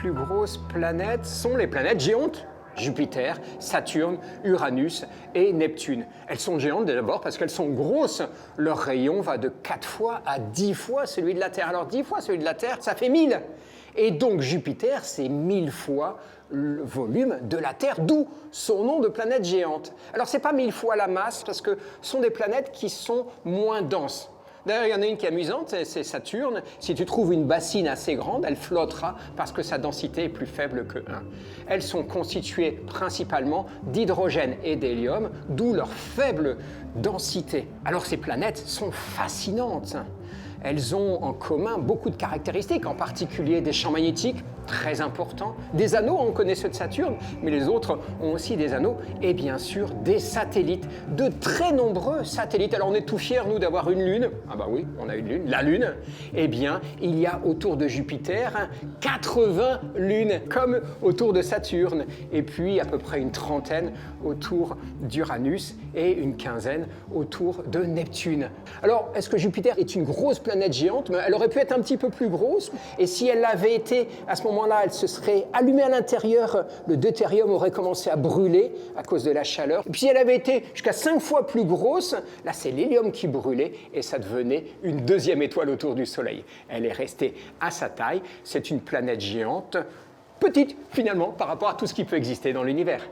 plus grosses planètes sont les planètes géantes. Jupiter, Saturne, Uranus et Neptune. Elles sont géantes d'abord parce qu'elles sont grosses. Leur rayon va de 4 fois à 10 fois celui de la Terre. Alors 10 fois celui de la Terre, ça fait 1000. Et donc Jupiter, c'est 1000 fois le volume de la Terre, d'où son nom de planète géante. Alors c'est pas 1000 fois la masse parce que ce sont des planètes qui sont moins denses. D'ailleurs, il y en a une qui est amusante, c'est Saturne. Si tu trouves une bassine assez grande, elle flottera parce que sa densité est plus faible que 1. Elles sont constituées principalement d'hydrogène et d'hélium, d'où leur faible densité. Alors ces planètes sont fascinantes. Elles ont en commun beaucoup de caractéristiques, en particulier des champs magnétiques très importants, des anneaux, on connaît ceux de Saturne, mais les autres ont aussi des anneaux, et bien sûr des satellites, de très nombreux satellites. Alors on est tout fiers, nous, d'avoir une lune. Ah bah oui, on a une lune, la lune. Eh bien, il y a autour de Jupiter 80 lunes, comme autour de Saturne, et puis à peu près une trentaine autour d'Uranus et une quinzaine autour de Neptune. Alors, est-ce que Jupiter est une grosse planète géante? Mais elle aurait pu être un petit peu plus grosse, et si elle l'avait été, à ce moment-là, elle se serait allumée à l'intérieur, le deutérium aurait commencé à brûler à cause de la chaleur. Et puis si elle avait été jusqu'à 5 fois plus grosse, là c'est l'hélium qui brûlait, et ça devenait une deuxième étoile autour du Soleil. Elle est restée à sa taille, c'est une planète géante, petite finalement par rapport à tout ce qui peut exister dans l'univers.